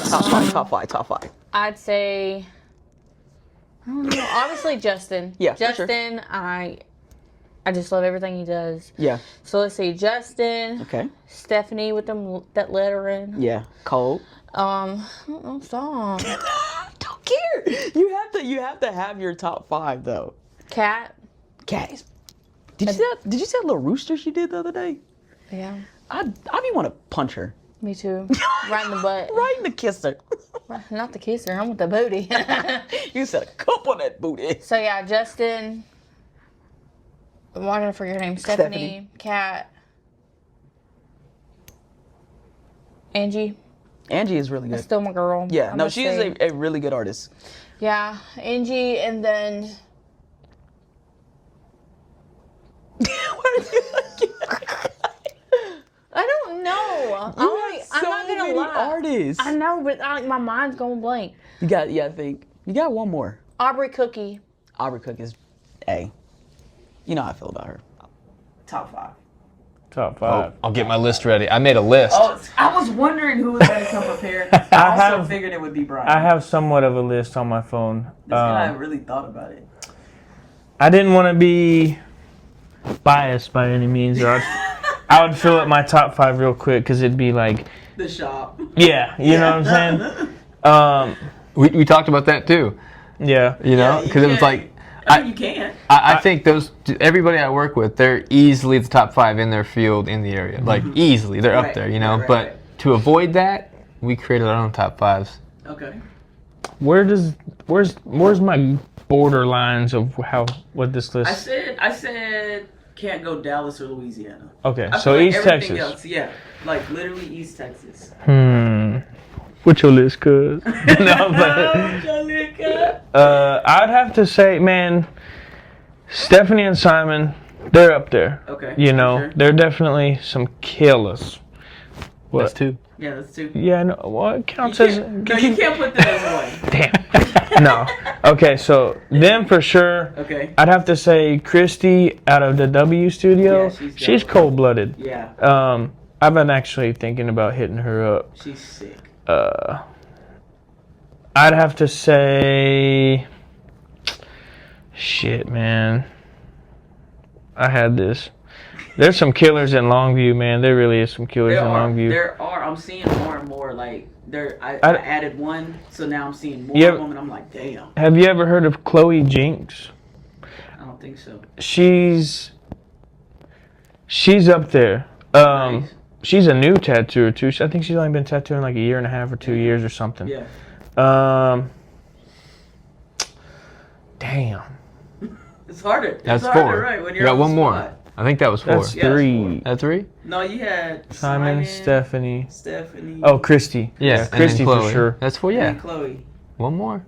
Top five. I'd say, I don't know. Obviously, Justin. Yeah, for Justin, sure. I just love everything he does. Yeah. So let's see, Justin. Okay. Stephanie with that lettering. Yeah. Cold. I don't know, song. Don't care. You have to have your top five though. Cat. Cat. Did you see that little rooster she did the other day? Yeah. I be want to punch her. Me too. Right in the butt. Right in the kisser. Not the kisser. I'm with the booty. You said a cup on that booty. So yeah, Justin. Why did I forget her name? Stephanie. Kat. Angie. Angie is really good. That's still my girl. Yeah, no, she is a really good artist. Yeah, Angie, and then. I don't know. I'm not gonna lie. Artists. I know, but my mind's going blank. I think you got one more. Aubrey Cookie. Aubrey Cook is A. You know how I feel about her. Top five. Top five. I'll get my list ready. I made a list. Oh, I was wondering who was going to come prepared. I also figured it would be Brian. I have somewhat of a list on my phone. This guy really thought about it. I didn't want to be biased by any means, or I would fill up my top five real quick because it'd be like the shop. Yeah, you know what I'm saying. We talked about that too. Yeah, you know, because it was like. You can. I think everybody I work with, they're easily the top five in their field in the area. Like easily, they're up there, you know. Right. To avoid that, we created our own top fives. Okay. Where's my borderlines of what this list? I said can't go Dallas or Louisiana. Okay, so East Texas. Else, yeah, like literally East Texas. What's your list, cuz? No, but I'd have to say, man, Stephanie and Simon, they're up there. Okay. You know, they're definitely some killers. What? That's two. Yeah, that's two. Yeah, no, well, it counts as... No, you can't put that as one. Damn. No. Okay, so them for sure. Okay. I'd have to say Christy out of the W studio. Yeah, she's cold-blooded. Yeah. I've been actually thinking about hitting her up. She's sick. I'd have to say, shit, man. I had this. There's some killers in Longview, man. There really is some killers in Longview. There are. I'm seeing more and more. Like I added one, so now I'm seeing more of them, and I'm like, damn. Have you ever heard of Chloe Jinx? I don't think so. She's up there. Nice. She's a new tattooer too. I think she's only been tattooing like a year and a half or 2 years or something. Yeah. Damn. It's harder. That's it's four. Harder, right, when you're you got on one the more. spot. I think that was four. That's three. That's three? No, you had Simon, Stephanie. Oh, Christy. Yeah, Christy for sure. That's four, yeah. And Chloe. One more.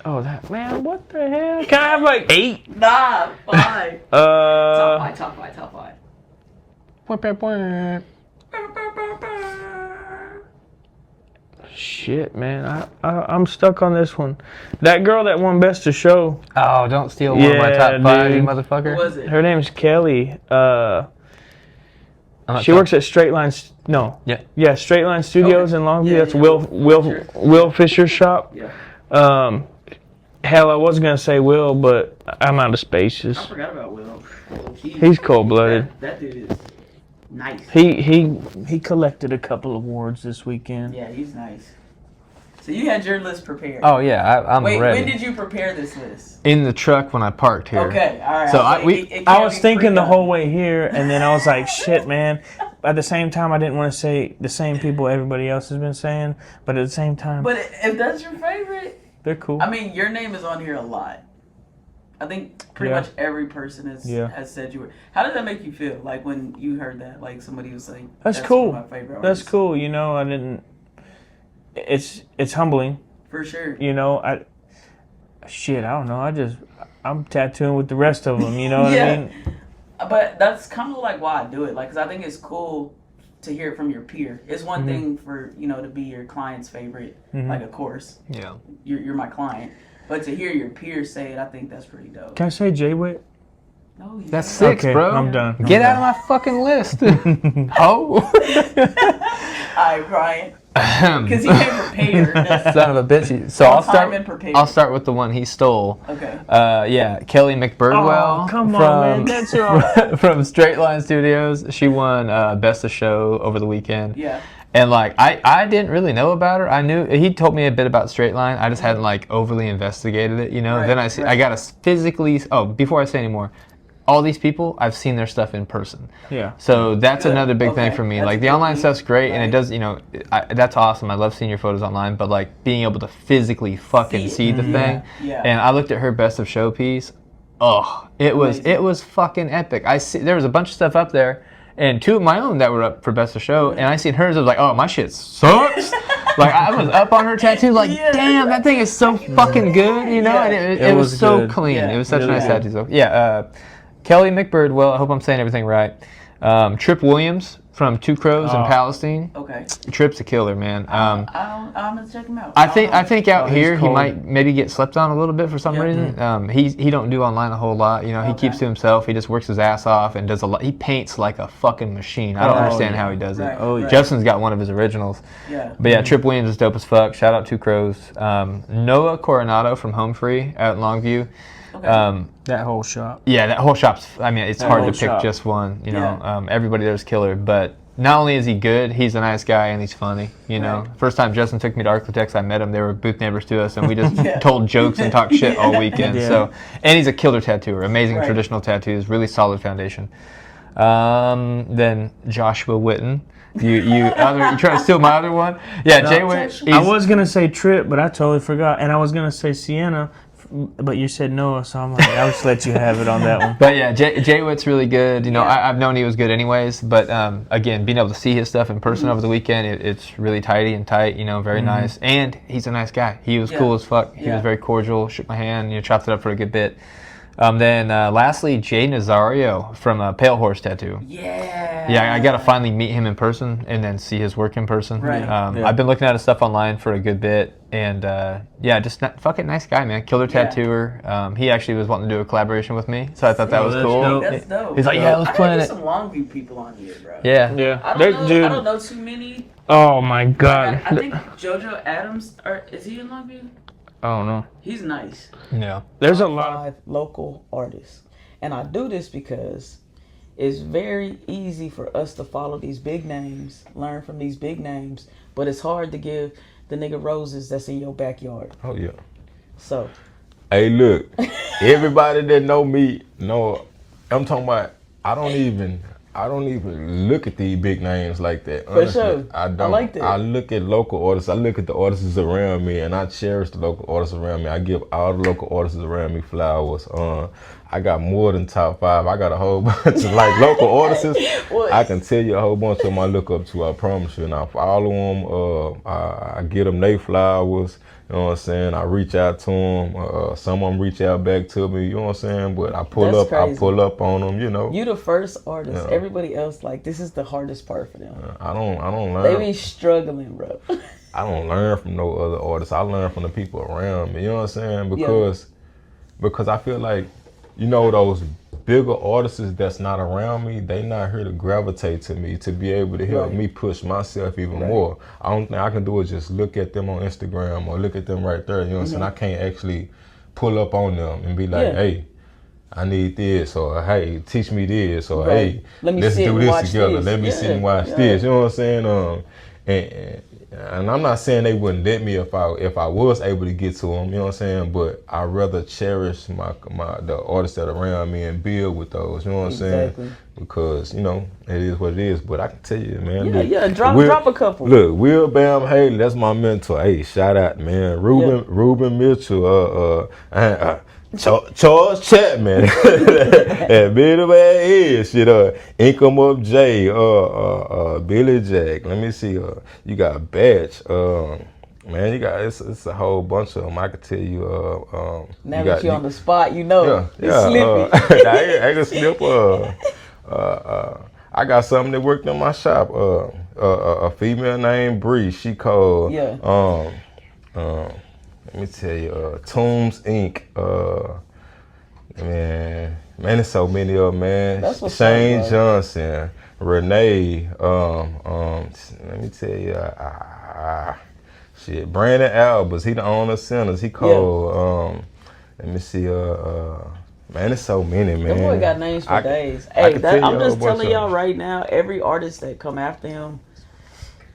Oh, that man! What the hell? Can I have like 8? Nah, 5. Top five. Shit, man, I'm stuck on this one. That girl that won Best of Show. Oh, don't steal one of my top five, you motherfucker. Who was it? Her name's Kelly. She works at Straight Line. Yeah, Straight Line Studios in Longview. Yeah, That's yeah. Will Fisher's shop. Yeah. Hell, I was gonna say Will, but I'm out of spaces. I forgot about Will. He's cold-blooded. That dude is nice. He collected a couple awards this weekend. Yeah, he's nice. So you had your list prepared. Oh yeah, I'm ready. When did you prepare this list? In the truck when I parked here. Okay, all right. So I was thinking the whole way here, and then I was like, shit, man. At the same time, I didn't want to say the same people everybody else has been saying, but at the same time... But if that's your favorite... They're cool. I mean, your name is on here a lot. I think pretty much every person has said you were... How did that make you feel? Like when you heard that? Like somebody was like, that's cool. One of my favorite that's artists. cool. You know, I didn't... It's humbling. For sure. You know, I don't know. I'm tattooing with the rest of them, you know what I mean? But that's kind of like why I do it. Like, because I think it's cool to hear it from your peer. It's one thing for, to be your client's favorite. Like, of course. Yeah. You're my client. But to hear your peers say it, I think that's pretty dope. Can I say J-Wit? No, that's 6, okay, bro. I'm done. Get out of my fucking list. Oh. Why, Brian? Because he came prepared. That's Son of a bitch. So on time and prepared. I'll start with the one he stole. Okay. Yeah, Kelly McBirdwell. Oh, come on, man. That's right. From Straight Line Studios. She won Best of Show over the weekend. Yeah. And like I didn't really know about her. I knew he told me a bit about Straight Line. I just hadn't like overly investigated it, you know. Right, Then I got to physically. Oh, before I say any more, all these people I've seen their stuff in person. Yeah. So that's Good. another big Okay. thing for me. That's Like the good. online stuff's great, and it Right. does. You know, that's awesome. I love seeing your photos online, but like being able to physically fucking see the thing. Yeah. And I looked at her Best of Show piece. Oh, it was fucking epic. There was a bunch of stuff up there. And two of my own that were up for Best of Show, and I seen hers. I was like, "Oh, my shit sucks." Like I was up on her tattoo, like, Yeah. "Damn, that thing is so fucking good," you know. Yeah. And it was so good. clean. Yeah. It was such a Really nice good. tattoo. So, yeah, Kelly McBirdwell. I hope I'm saying everything right. Trip Williams from Two Crows in Oh. Palestine. Okay. Trip's a killer, man. I'm gonna check him out. I think out he's here he cold. might maybe get slept on a little bit for some Yeah. reason. He don't do online a whole lot. You know, he Okay. keeps to himself. He just works his ass off and does a lot. He paints like a fucking machine. I don't Oh, understand yeah. how he does it. Right, Oh, yeah. Justin's got one of his originals. Yeah. But yeah, Trip Williams is dope as fuck. Shout out Two Crows. Noah Coronado from Home Free out in Longview. Okay. That whole shop. Yeah, that whole shop's. I mean, it's That hard to whole pick shop. just one. You know, Yeah. everybody there's killer. But not only is he good, he's a nice guy and he's funny. You know, Right. first time Justin took me to Architects, I met him. They were booth neighbors to us, and we just Yeah. told jokes and talked shit all weekend. Yeah. So, and he's a killer tattooer. Amazing Right. traditional tattoos, really solid foundation. Then Joshua Witten. You trying to steal my other one? Yeah, No. Jay Witt. I was gonna say Trip, but I totally forgot, and I was gonna say Sienna, but you said Noah, so I'm like, I'll just let you have it on that one. But yeah, Jay Witt's really good. You know, Yeah. I've known he was good anyways. But again, being able to see his stuff in person over the weekend, it's really tidy and tight. You know, very nice. And he's a nice guy. He was Yeah. cool as fuck. He Yeah. was very cordial. Shook my hand. You know, chopped it up for a good bit. Then lastly, Jay Nazario from Pale Horse Tattoo. Yeah. Yeah, I got to finally meet him in person and then see his work in person. Right. Yeah. I've been looking at his stuff online for a good bit, and yeah, just fucking nice guy, man. Killer Yeah. tattooer. He actually was wanting to do a collaboration with me, so I thought that was that's cool. dope. That's dope. He's like, yeah, let's I heard plan there's it. some Longview people on here, bro. Yeah. Yeah, I They- don't know. dude. I don't know too many. Oh my God. I think JoJo Adams, is he in Longview? I don't know. He's nice. Yeah. There's a lot. 5 local artists. And I do this because it's very easy for us to follow these big names, learn from these big names, but it's hard to give the nigga roses that's in your backyard. Oh yeah. So, Hey, look, everybody that know me know. I'm talking about. I don't even look at these big names like that. For Honestly, sure. I I don't. like that. I look at local artists. I look at the artists around me, and I cherish the local artists around me. I give all the local artists around me flowers. I got more than top 5. I got a whole bunch of like local artists. What? I can tell you a whole bunch of them I look up to. I promise you. And I follow them. I get them their flowers. You know what I'm saying? I reach out to them. Some of them reach out back to me. You know what I'm saying? But I pull That's up. I crazy. pull up on them. You know. you the first artist. Yeah. Everybody else, like, this is the hardest part for them. I don't They learn. be struggling, bro. I don't learn from no other artists. I learn from the people around me. You know what I'm saying? Yeah. Because I feel like, you know, those bigger artists that's not around me, they not here to gravitate to me to be able to help Right. me push myself even Right. more. I don't think I can do is just look at them on Instagram or look at them right there. You know what I'm saying? I can't actually pull up on them and be like, Yeah. hey, I need this, or hey, teach me this, or Right. hey, Let me let's sit do and this watch together. this. Let me sit Yeah. and watch Yeah. this. You know what I'm saying? And I'm not saying they wouldn't let me if I was able to get to them. You know what I'm saying? But I rather cherish the artists that are around me and build with those. You know what I'm Exactly. saying? Because you know it is what it is. But I can tell you, man. Yeah, look, yeah. Drop a couple. Look, Will Bam Haley, that's my mentor. Hey, shout out, man. Ruben Mitchell, Charles Chapman, and Billy Bad Head, shit, Income Up J, Billy Jack. Let me see, you got Batch, man, you got it's a whole bunch of them. I could tell you. Now you that got, you're on the spot, you know. yeah, It's slippy. I can slip. I got something that worked in my shop. A female named Bree. She called. Yeah. Let me tell you. Tombs Inc. Man, there's so many of them, man. That's what's Shane up, bro. Johnson. Renee, let me tell you, shit, Brandon Albers, he the owner of Sinners. He called, let me see, man, it's so many, man. That boy got names for days. Hey, I'm just telling y'all right now, every artist that come after him,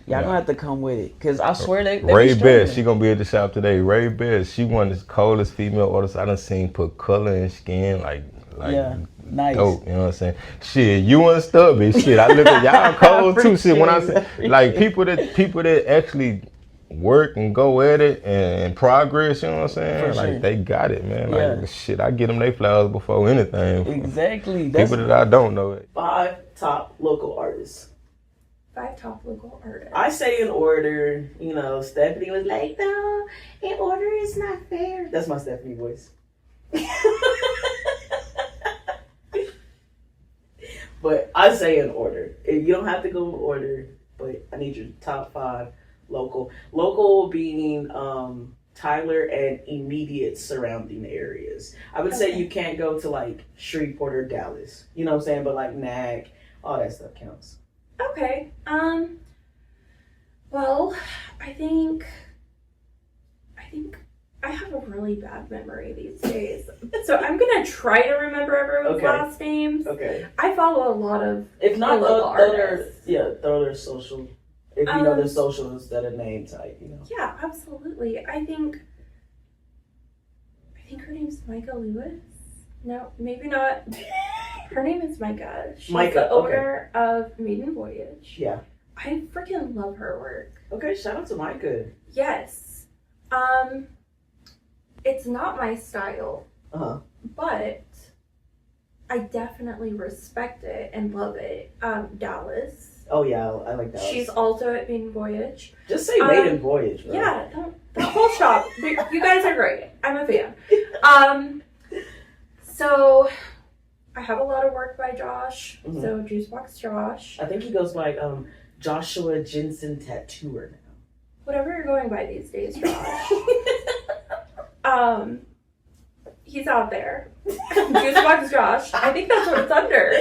y'all gonna have to come with it, cause I swear they Ray be Best, she gonna be at the shop today. Ray Best, she one of the coldest female artists I done seen put color in skin, like nice. dope. You know what I'm saying? Shit, you and Stubby, shit. I look at y'all cold too. Shit, when I say like people that actually work and go at it and progress, you know what I'm saying? For like sure. they got it, man. Like shit, I get them they flowers before anything. Exactly. People that I don't know it. 5 top local artists. 5 top local artists. I say in order, you know, Stephanie was like, no, in order is not fair. That's my Stephanie voice. But I say in order. You don't have to go in order, but I need your top 5 local. Local being Tyler and immediate surrounding areas. I would say you can't go to like Shreveport or Dallas. You know what I'm saying? But like Nag, all that stuff counts. Okay. Well, I think I have a really bad memory these days. So I'm gonna try to remember everyone's last names. Okay. I follow a lot of If not, local throw their artists. throw their social. If you know their social instead of name type, you know. Yeah, absolutely. I think her name's Micah Lewis. No, maybe not. Her name is Micah. She's the owner of Maiden Voyage. Yeah. I freaking love her work. Okay, shout out to Micah. Yes. It's not my style, but I definitely respect it and love it. Dallas. Oh yeah, I like Dallas. She's also at Maiden Voyage. Just say Maiden Voyage, bro. Yeah, the whole shop. You guys are great. I'm a fan. So I have a lot of work by Josh. So Juicebox Josh. I think he goes by Joshua Jensen Tattooer now. Whatever you're going by these days, Josh. He's out there. Juicebox Josh. I think that's what it's under.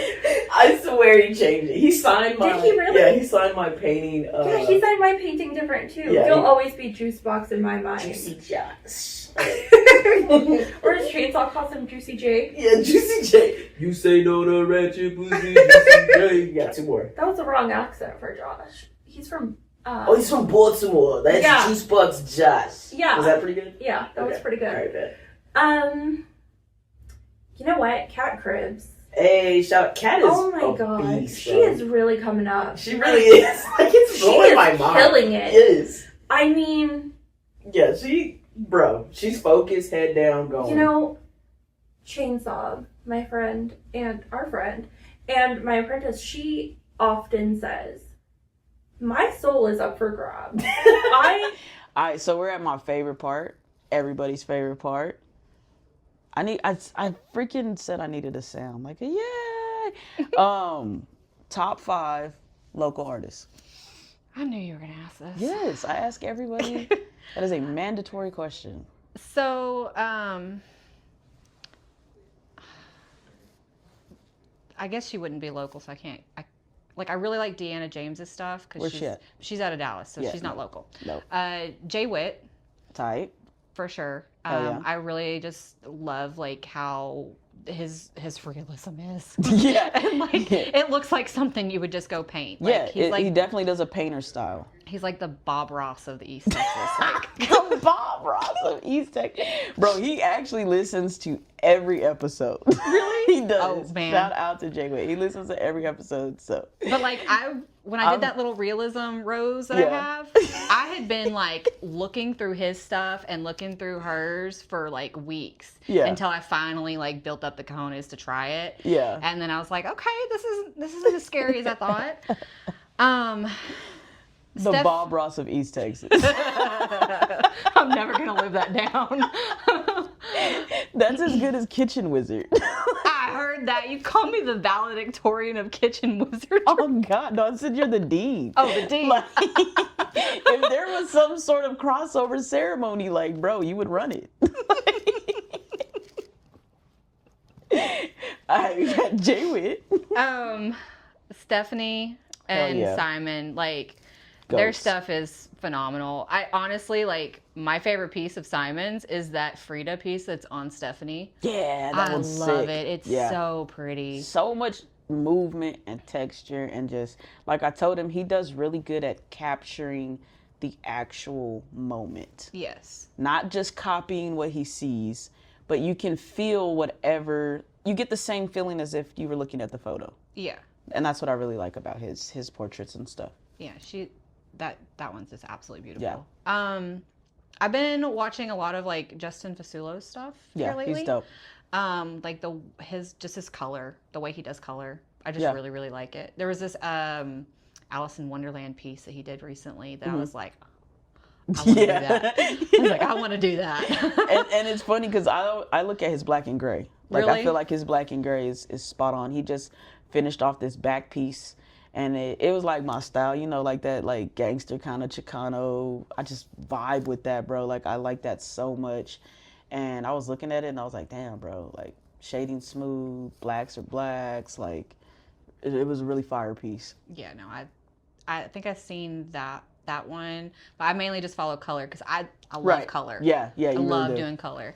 I swear he changed it. He signed my. Did he really? Yeah, he signed my painting. Yeah, he signed my painting different too. Yeah, He'll always be Juicebox in my mind. Juicy Josh. Or his chainsaw calls him Juicy J. Yeah, Juicy J. You say no to ratchet pussy, Juicy J. You got 2 more. That was the wrong accent for Josh. He's from. He's from Baltimore. That's Juicebox Josh. Yeah. Was that pretty good? Yeah, that was pretty good. Alright, bet. You know what? Cat Cribs. Hey, shout out. Cat is Oh my god. beast, She bro. is really coming up. She really is. Like, it's blowing my mind. Killing it. It is. I mean, Yeah, she's focused, head down, going. you know, Chainsaw, my friend and our friend, and my apprentice, she often says, my soul is up for grabs. Alright, so we're at my favorite part. Everybody's favorite part. I freaking said I needed a sound. Like, yay! Top 5 local artists. I knew you were going to ask this. Yes, I ask everybody. That is a mandatory question. So, I guess she wouldn't be local, so I can't. I really like Deanna James's stuff Where's because she's out of Dallas, so she's not local. No. Jay Witt, Type. for sure. Yeah. I really just love like how his realism is. Yeah. And like it looks like something you would just go paint. Like, Yeah, he's like he definitely does a painter style. he's like the Bob Ross of the East Texas. Like, The Bob Ross of East Texas. Bro, he actually listens to every episode. Really? He does. Oh, man. Shout out to Jay Witt. He listens to every episode. So. but like when I did that little realism rose that I have, I had been like looking through his stuff and looking through hers for like weeks. Yeah. Until I finally like built up the cojones to try it. Yeah. And then I was like, okay, this isn't as scary as I thought. The Bob Ross of East Texas. I'm never gonna live that down. That's as good as Kitchen Wizard. I heard that. You call me the valedictorian of Kitchen Wizard. Oh God, no! I said you're the dean. Oh, the dean. Like, if there was some sort of crossover ceremony, like, bro, you would run it. I got Jay Witt. Stephanie and yeah. Simon, like, their Ghosts. stuff is phenomenal. I honestly, like, my favorite piece of Simon's is that Frida piece that's on Stephanie. Yeah, that I one's love sick. it. It's Yeah. so pretty. So much movement and texture, and just like I told him, he does really good at capturing the actual moment. Yes. Not just copying what he sees, but you can feel whatever, you get the same feeling as if you were looking at the photo. Yeah. And that's what I really like about his portraits and stuff. Yeah, that one's just absolutely beautiful. Yeah. I've been watching a lot of like Justin Fasulo's stuff here lately. He's dope. Like his color, the way he does color. I just Yeah. really, really like it. There was this Alice in Wonderland piece that he did recently that I was like, I want to do that. I was like, I want to do that. and it's funny because I look at his black and gray. Like Really? I feel like his black and gray is spot on. He just finished off this back piece, and it was like my style, you know, like that like gangster kind of Chicano. I just vibe with that, bro. Like I like that so much. And I was looking at it and I was like, damn, bro, like shading smooth, blacks are blacks, like it was a really fire piece. Yeah, no, I think I've seen that one, but I mainly just follow color because I love color. Yeah, you I really love do. doing color.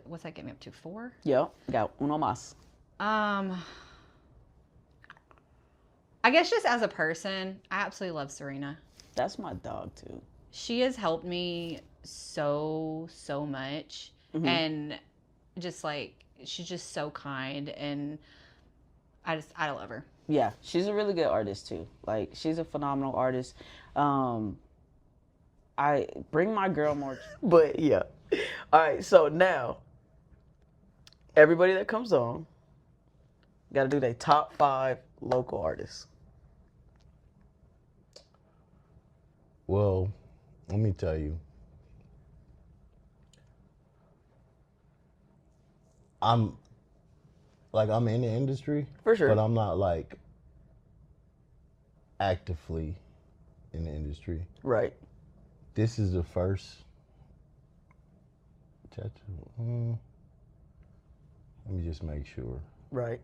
What's that get me up to? 4? Yeah, got uno más. I guess just as a person, I absolutely love Serena. That's my dog too. She has helped me so much, and just like she's just so kind, and I love her. Yeah, she's a really good artist too. Like she's a phenomenal artist. I bring my girl more, but yeah. All right, so now everybody that comes on got to do their top 5 local artists. Well, let me tell you. I'm in the industry. For sure. But I'm not like actively in the industry. Right. This is the first tattoo. Let me just make sure. Right.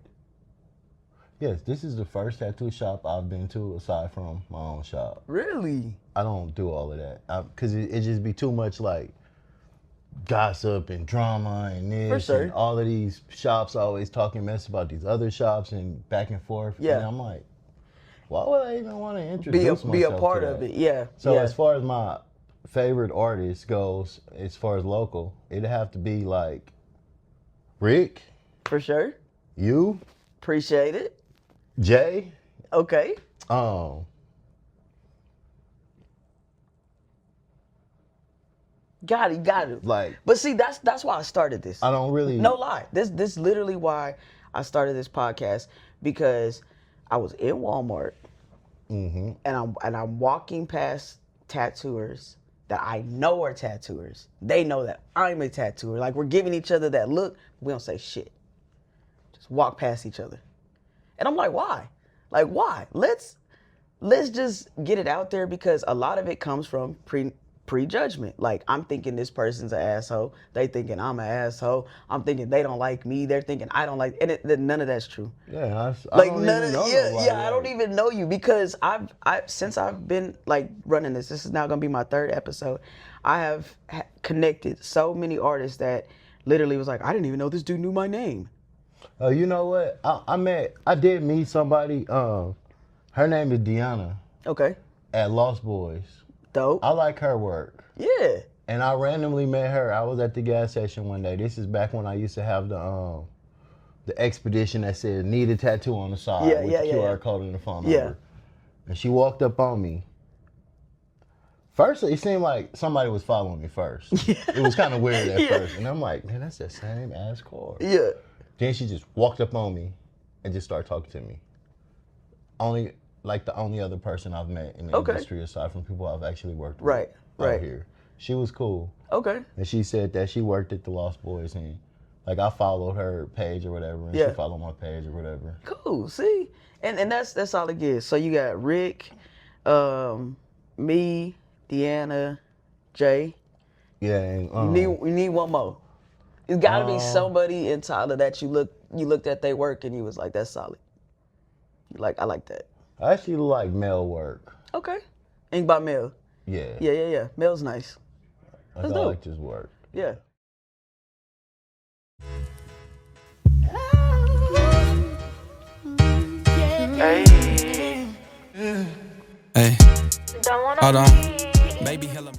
Yes, this is the first tattoo shop I've been to aside from my own shop. Really? I don't do all of that because it just be too much like gossip and drama and this For sure. and all of these shops always talking mess about these other shops and back and forth. Yeah. And I'm like, why would I even want to introduce Be a myself part to of that? it. Yeah. So yeah. as far as my favorite artist goes, as far as local, it'd have to be like Rick, For sure. you, Appreciate it. Jay, Okay. um, Got it. like But see, that's why I started this. I don't really No lie. This literally why I started this podcast, because I was in Walmart and I'm walking past tattooers that I know are tattooers. They know that I'm a tattooer. Like we're giving each other that look. We don't say shit. Just walk past each other. And I'm like, why? Like why? Let's just get it out there, because a lot of it comes from prejudgment. Like I'm thinking this person's an asshole. They thinking I'm an asshole. I'm thinking they don't like me. They're thinking I don't like, and none of that's true. Yeah, I Like don't none even of know yeah, nobody, I don't like- even know you, because since I've been like running this is now gonna be my 3rd episode. I have connected so many artists that literally was like, I didn't even know this dude knew my name. Oh, you know what? I did meet somebody. Her name is Deanna Okay, at Lost Boys. dope. I like her work. Yeah. And I randomly met her. I was at the gas station one day. This is back when I used to have the expedition that said need a tattoo on the side Yeah, with yeah, the yeah, QR yeah. code and the phone Yeah. number. And she walked up on me. First, it seemed like somebody was following me first. It was kind of weird at first. And I'm like, man, that's the same ass car. Yeah. Then she just walked up on me and just started talking to me. The only other person I've met in the Okay. industry aside from people I've actually worked with Right, right. out here. She was cool. Okay. And she said that she worked at the Lost Boys and like I followed her page or whatever and Yeah. she followed my page or whatever. Cool. See, and that's all it is. So you got Rick, me, Deanna, Jay. Yeah, and You need one more. It's got to be somebody in Tyler that you looked at their work and you was like, that's solid. I like that. I actually like male work. Okay. Ain't about Mel. Yeah. Yeah. Mel's nice. I That's don't dope. like his work. Yeah. Hey, hold on. Baby, hello.